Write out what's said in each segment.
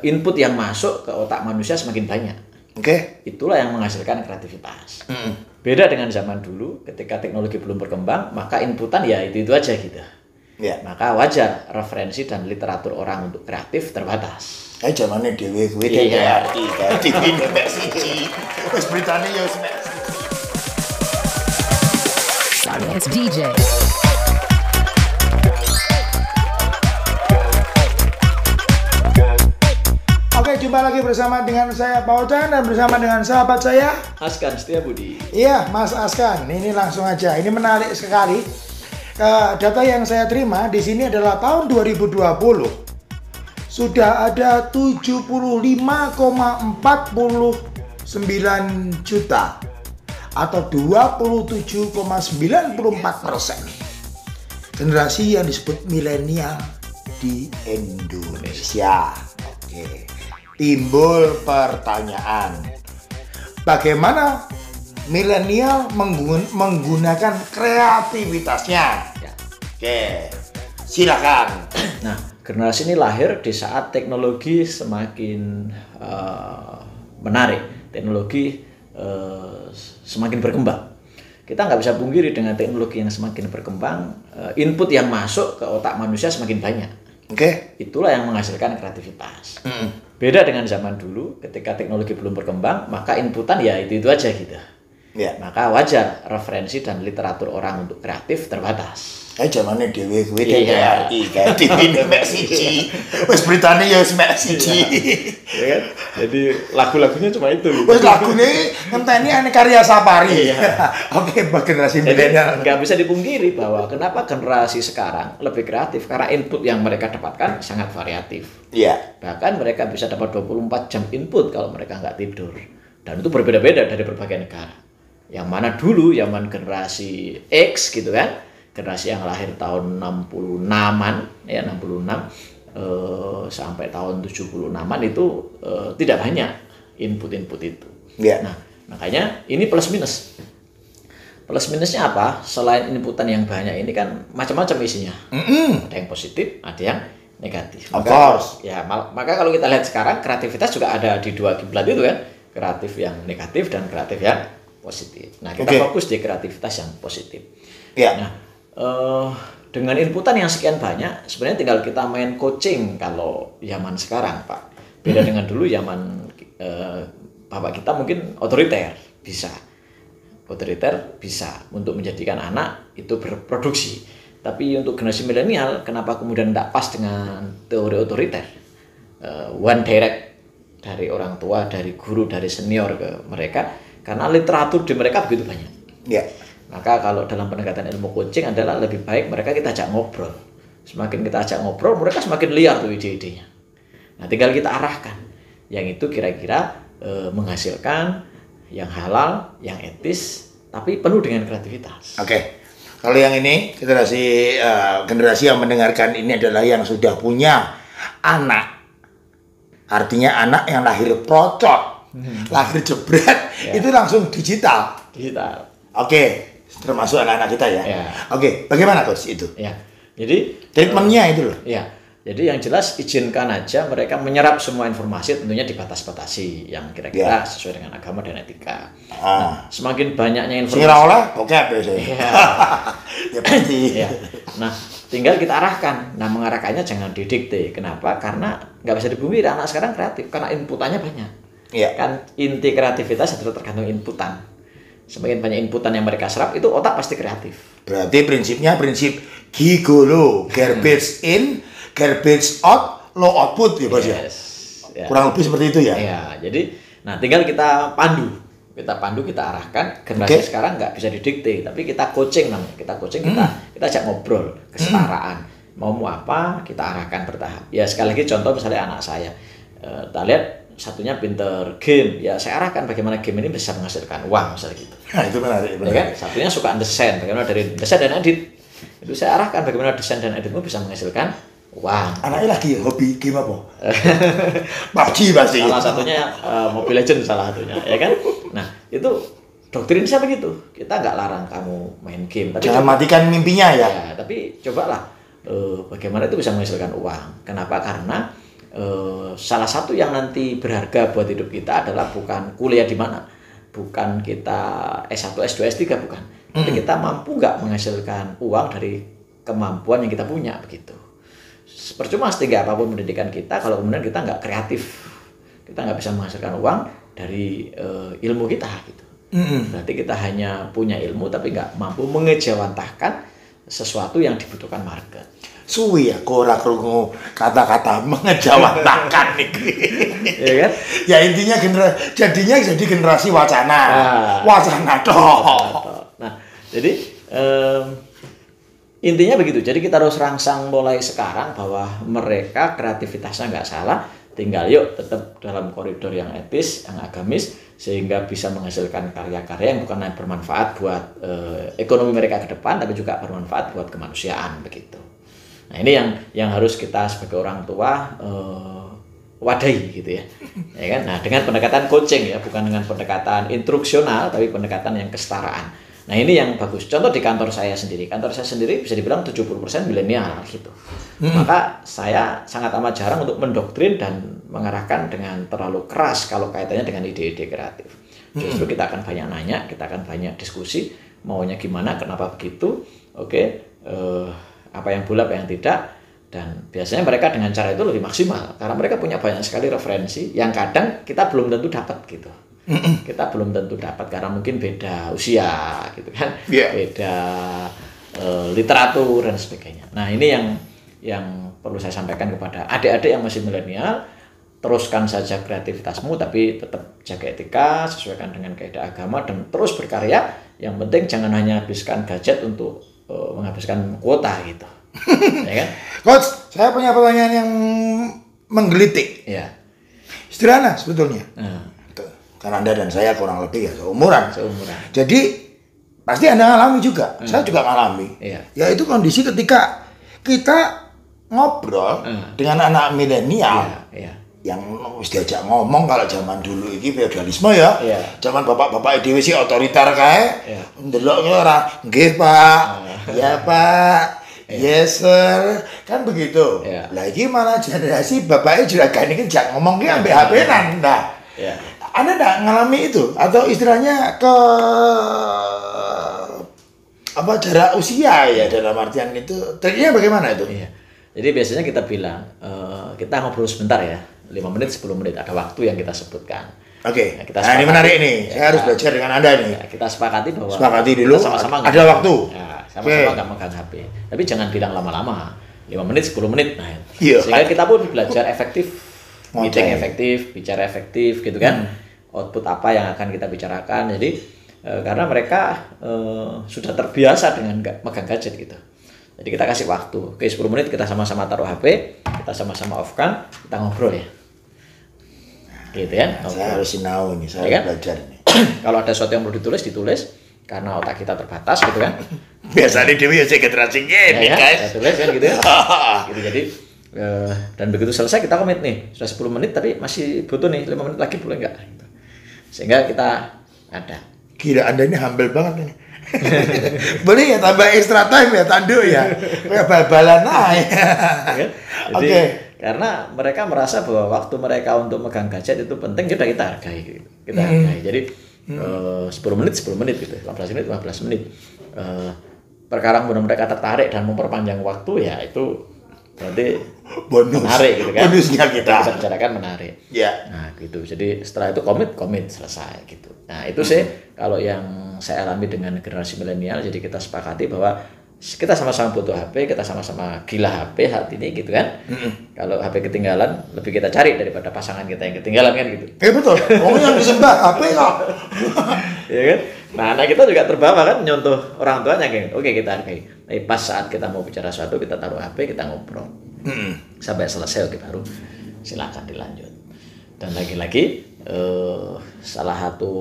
input yang masuk ke otak manusia semakin banyak. Itulah yang menghasilkan kreativitas. Beda dengan zaman dulu, ketika teknologi belum berkembang, maka inputan ya itu aja gitu. Maka wajar referensi dan literatur orang untuk kreatif terbatas. Zamannya dhewe kuwi TV nek siji. Wis beritane ya wis nek. It's DJ. Oke, jumpa lagi bersama dengan saya Paul Chan dan bersama dengan sahabat saya Askan Setiabudi. Iya, Mas Askan. Ini langsung aja. Ini menarik sekali. Data yang saya terima di sini adalah tahun 2020. Sudah ada 75,49 juta atau 27,94% generasi yang disebut milenial di Indonesia. Oke. Timbul pertanyaan, bagaimana milenial menggunakan kreativitasnya? Oke, silakan. Nah, generasi ini lahir di saat teknologi semakin menarik, teknologi semakin berkembang. Kita nggak bisa pungkiri dengan teknologi yang semakin berkembang, input yang masuk ke otak manusia semakin banyak. Itulah yang menghasilkan kreativitas. Beda dengan zaman dulu, ketika teknologi belum berkembang, maka inputan ya itu aja gitu. Maka wajar referensi dan literatur orang untuk kreatif terbatas. Zamannya dhewe kuwi TV nek siji. Wis beritane ya wis mek siji. Ya kan? Jadi lagu-lagunya cuma itu. Wis lagune ngenteni ane karya Sapari. Oke, generasi milenial. Nggak bisa dipungkiri bahwa kenapa generasi sekarang lebih kreatif karena input yang mereka dapatkan sangat variatif. Bahkan mereka bisa dapat 24 jam input kalau mereka nggak tidur. Dan itu berbeda-beda dari berbagai negara. Yang mana dulu zaman generasi X gitu kan. Generasi yang lahir tahun 66-an ya 66 sampai tahun 76-an itu tidak banyak input-input itu. Nah, makanya ini plus minus. Plus minusnya apa? Selain inputan yang banyak ini kan macam-macam isinya. Ada yang positif, ada yang negatif. Maka kalau kita lihat sekarang kreativitas juga ada di dua kiblat itu kan, kreatif yang negatif dan kreatif yang positif. Nah, kita fokus di kreativitas yang positif. Nah, dengan inputan yang sekian banyak, sebenarnya tinggal kita main coaching kalau zaman sekarang, Pak. Beda dengan dulu zaman bapak kita mungkin otoriter bisa untuk menjadikan anak itu berproduksi. Tapi untuk generasi milenial, kenapa kemudian tidak pas dengan teori otoriter? One direct dari orang tua, dari guru, dari senior ke mereka, karena literatur di mereka begitu banyak. Maka kalau dalam pendekatan ilmu coaching adalah lebih baik mereka kita ajak ngobrol. Semakin kita ajak ngobrol, mereka semakin liar tuh ide-idenya. Nah, tinggal kita arahkan. Yang itu kira-kira menghasilkan yang halal, yang etis, tapi penuh dengan kreativitas. Kalau yang ini generasi yang mendengarkan ini adalah yang sudah punya anak. Artinya anak yang lahir procot, lahir jebret, itu langsung digital. Termasuk anak-anak kita ya. Bagaimana Coach itu? Jadi treatmentnya itu loh. Jadi yang jelas izinkan aja mereka menyerap semua informasi, tentunya dibatas-batasi yang kira-kira sesuai dengan agama dan etika. Nah, semakin banyaknya informasi. Nah, tinggal kita arahkan. Nah, mengarahkannya jangan didikte. Kenapa? Karena nggak bisa dipungkiri anak sekarang kreatif karena inputannya banyak. Kan inti kreativitas adalah tergantung inputan. Semakin banyak inputan yang mereka serap, itu otak pasti kreatif. Berarti prinsipnya prinsip gigolo, garbage in, garbage out, low output ya Bos ya? Kurang lebih seperti itu ya? Jadi tinggal kita pandu, kita arahkan. Generasi sekarang nggak bisa didikte, tapi kita coaching namanya. Kita ajak ngobrol, kesetaraan. Mau apa, kita arahkan bertahap. Ya sekali lagi contoh misalnya anak saya, kita lihat satunya pinter game, ya saya arahkan bagaimana game ini bisa menghasilkan uang misalnya gitu. Nah, itu menarik. Kan? Satunya suka desain, bagaimana dari desain dan edit. Itu saya arahkan bagaimana desain dan editmu bisa menghasilkan uang. Anaknya lagi hobi game apa? PUBG pasti. Salah satunya Mobile Legends salah satunya, ya kan? Nah, itu doktrin saya begitu. Kita nggak larang kamu main game, tapi jangan matikan mimpinya ya. Tapi cobalah bagaimana itu bisa menghasilkan uang. Kenapa? Karena salah satu yang nanti berharga buat hidup kita adalah bukan kuliah di mana, bukan kita S1, S2, S3, bukan. Tapi kita mampu nggak menghasilkan uang dari kemampuan yang kita punya, begitu. Percuma setinggi apapun pendidikan kita kalau kemudian kita nggak kreatif, kita nggak bisa menghasilkan uang dari ilmu kita, gitu. Berarti kita hanya punya ilmu tapi nggak mampu mengejawantahkan sesuatu yang dibutuhkan market. Suwi ya, ora krungu kata-kata mengejawantahkan nih. Ya kan? Ya intinya jadinya jadi generasi wacana. Wacana toh. Nah, jadi intinya begitu. Jadi kita harus rangsang mulai sekarang bahwa mereka kreativitasnya nggak salah, tinggal yuk tetap dalam koridor yang etis, yang agamis, sehingga bisa menghasilkan karya-karya yang bukan hanya bermanfaat buat ekonomi mereka ke depan, tapi juga bermanfaat buat kemanusiaan, begitu. Nah, ini yang harus kita sebagai orang tua wadahi, gitu ya. Ya kan? Nah, dengan pendekatan coaching ya, bukan dengan pendekatan instruksional, tapi pendekatan yang kesetaraan. Nah, ini yang bagus. Contoh di kantor saya sendiri. Kantor saya sendiri bisa dibilang 70% milenial, gitu. Maka saya sangat amat jarang untuk mendoktrin dan mengarahkan dengan terlalu keras kalau kaitannya dengan ide-ide kreatif. Justru kita akan banyak nanya, kita akan banyak diskusi, maunya gimana, kenapa begitu, apa yang boleh, apa yang tidak, dan biasanya mereka dengan cara itu lebih maksimal karena mereka punya banyak sekali referensi yang kadang kita belum tentu dapat, gitu. Kita belum tentu dapat karena mungkin beda usia, gitu kan, beda literatur dan sebagainya. Nah, ini yang perlu saya sampaikan kepada adik-adik yang masih milenial. Teruskan saja kreativitasmu, tapi tetap jaga etika, sesuaikan dengan kaidah agama, dan terus berkarya. Yang penting jangan hanya habiskan gadget untuk menghabiskan kuota, gitu. Ya kan? Coach, saya punya pertanyaan yang menggelitik. Ya. Sederhana sebetulnya. Karena Anda dan saya kurang lebih ya seumuran. Jadi pasti Anda ngalami juga. Saya juga ngalami. Yaitu kondisi ketika kita ngobrol dengan anak milenial. Yang wis diajak ngomong kalau zaman dulu iki feodalisme ya. Zaman bapak-bapak dhewe sih otoriter kae. Ndelok ora, nggih Pak. Ya Pak. Yes sir. Kan begitu. Lah iki malah generasi bapaknya juragan iki jak ngomong ki ambek HP-nan. Nah. Anda enggak ngalami itu atau istilahnya ke jarak usia ya dalam artian itu. Triknya bagaimana itu? Jadi biasanya kita bilang kita ngobrol sebentar ya. 5 menit, 10 menit, ada waktu yang kita sebutkan. Oke. Nah, ini menarik nih. Saya harus belajar dengan Anda nih. Kita sepakati bahwa dulu sama-sama ada waktu. Sama-sama nggak megang HP. Tapi jangan bilang lama-lama. 5 menit, 10 menit. Nah, sehingga kita pun belajar efektif, meeting efektif, bicara efektif, gitu kan. Output apa yang akan kita bicarakan. Jadi karena mereka sudah terbiasa dengan megang gadget, gitu. Jadi kita kasih waktu. Oke, 10 menit kita sama-sama taruh HP, kita sama-sama off-kan, kita ngobrol ya. Gitu ya. Saya harus sinau nih, saya belajar nih. Kalau ada sesuatu yang perlu ditulis karena otak kita terbatas, gitu kan. Biasanya dewe ya generasi gini, guys. Tulis kan gitu ya. Gitu, jadi dan begitu selesai kita komit nih, sudah 10 menit tapi masih butuh nih 5 menit lagi, boleh enggak? Gitu. Sehingga kita ada. Gila, Anda ini humble banget nih. Boleh ya tambah extra time ya tanduk ya. Kayak bal-balan aja. Oke. Karena mereka merasa bahwa waktu mereka untuk megang gadget itu penting, sudah kita hargai, gitu. Kita hargai. Jadi 10 menit 10 menit gitu. 15 menit 15 menit. Perkara kemudian mereka tertarik dan memperpanjang waktu, ya itu berarti bonus. Menarik, gitu kan. Bonusnya kita bicarakan menarik. Nah, gitu. Jadi setelah itu komit selesai, gitu. Nah, itu sih kalau yang saya alami dengan generasi milenial. Jadi kita sepakati bahwa kita sama-sama butuh HP, kita sama-sama gila HP saat ini, gitu kan. Kalau HP ketinggalan, lebih kita cari daripada pasangan kita yang ketinggalan, kan gitu. Betul. Oh, yang disembah HP kok. Ya kan. Nah, anak kita juga terbawa kan nyontoh orang tuanya kayak, oke, kita hargai. Tapi pas saat kita mau bicara sesuatu, kita taruh HP, kita ngobrol. Sampai selesai, oke, baru silakan dilanjut. Dan lagi-lagi salah satu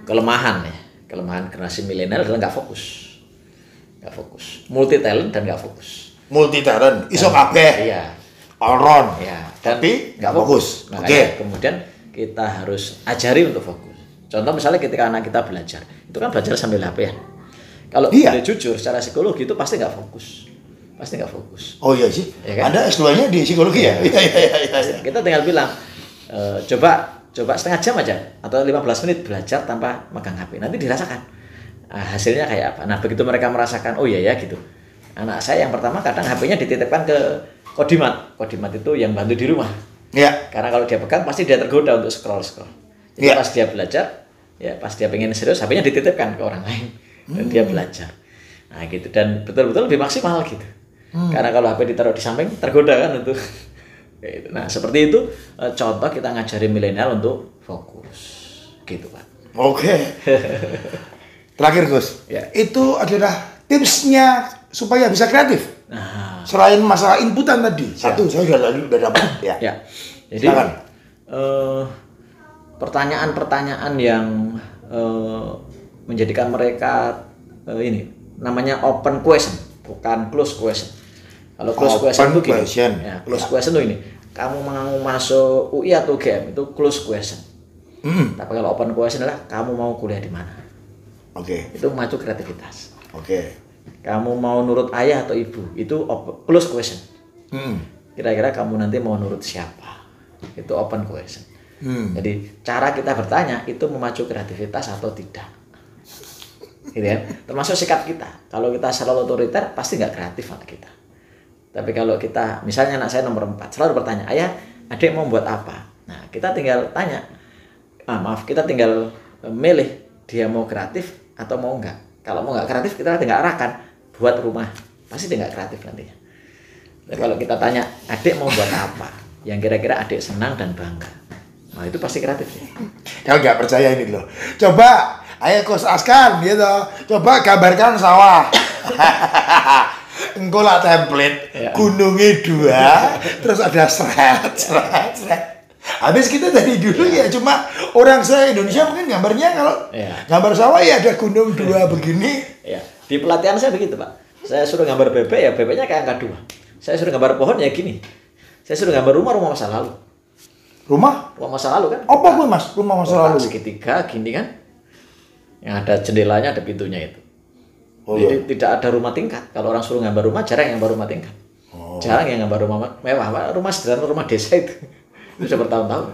kelemahan generasi milenial adalah nggak fokus, multi talent dan nggak fokus. Multi talent, iso kabeh. Iya. All round. Ya. Tapi nggak fokus. Oke. Kemudian kita harus ajari untuk fokus. Contoh misalnya ketika anak kita belajar, itu kan belajar sambil HP-an. Kalau boleh jujur, secara psikologi itu pasti nggak fokus. pasti nggak fokus. Oh iya sih, ya kan? Anda S2-nya di psikologi ya? Iya. Kita tinggal bilang, coba setengah jam aja atau 15 menit belajar tanpa megang HP, nanti dirasakan hasilnya kayak apa. Nah begitu mereka merasakan, oh iya ya gitu. Anak saya yang pertama kadang HP-nya dititipkan ke Kodimat itu yang bantu di rumah. Ya. Karena kalau dia pegang pasti dia tergoda untuk scroll. Jadi pas dia belajar, ya pas dia pengen serius, HP-nya dititipkan ke orang lain dan dia belajar. Nah gitu, dan betul-betul lebih maksimal gitu. Karena kalau HP ditaruh di samping tergoda kan itu. Nah seperti itu contoh kita ngajarin milenial untuk fokus, gitu Pak. Oke. Terakhir Gus, ya. Itu adalah tipsnya supaya bisa kreatif. Nah, selain masalah inputan tadi, satu saya sudah dapat ya. Ya. Jadi pertanyaan-pertanyaan yang menjadikan mereka ini namanya open question, bukan close question. Kalau close question itu gini, ya, close question itu ini, kamu mau masuk UI atau UGM itu close question. Tapi kalau open question adalah kamu mau kuliah di mana. Itu memacu kreativitas. Kamu mau nurut ayah atau ibu, itu close question. Kira-kira kamu nanti mau nurut siapa, itu open question. Jadi cara kita bertanya itu memacu kreativitas atau tidak, gitu ya. Termasuk sikap kita. Kalau kita selalu otoriter pasti nggak kreatif anak kita. Tapi kalau kita, misalnya anak saya nomor 4 selalu bertanya, ayah adik mau buat apa. Nah kita tinggal tanya, kita tinggal milih dia mau kreatif atau mau enggak. Kalau mau nggak kreatif kita tinggal arahkan buat rumah, pasti dia nggak kreatif nantinya. Dan kalau kita tanya adik mau buat apa, yang kira-kira adik senang dan bangga, nah itu pasti kreatif ya. Kalau nggak percaya ini loh, coba ayo Coach Askan gitu, coba gambarkan sawah. Engkau lah template, ya. Gunungnya 2, terus ada seret. Habis kita dari dulu ya cuma orang se-Indonesia mungkin gambarnya kalau gambar sawah ya ada gunung 2 begini. Ya. Di pelatihan saya begitu Pak. Saya suruh gambar bebek ya bebeknya kayak angka 2. Saya suruh gambar pohon ya gini. Saya suruh gambar rumah masa lalu. Rumah masa lalu kan? Apa gue Mas? Rumah masa lalu segitiga gini kan. Yang ada jendelanya, ada pintunya itu. Jadi tidak ada rumah tingkat. Kalau orang suruh gambar rumah jarang yang gambar rumah tingkat. Jarang yang gambar rumah mewah, rumah sederhana, rumah desa itu. Itu sudah bertahun-tahun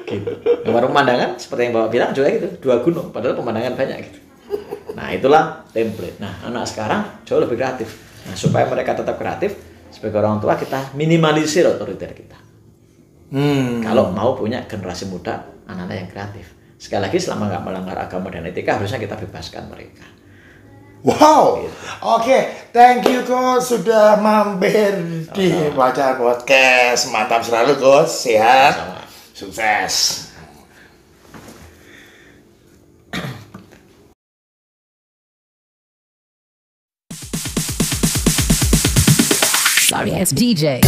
gitu. Gambar pemandangan seperti yang Bapak bilang juga gitu, 2 gunung padahal pemandangan banyak gitu. Nah itulah template. Nah anak sekarang jauh lebih kreatif. Nah supaya mereka tetap kreatif, sebagai orang tua kita minimalisir otoriter kita. Kalau mau punya generasi muda, anak-anak yang kreatif. Sekali lagi selama nggak melanggar agama dan etika harusnya kita bebaskan mereka. Wow, gitu. Oke, thank you Coach sudah mampir di Pacar Podcast. Mantap selalu Coach, sehat, sukses. Sorry, it's DJ.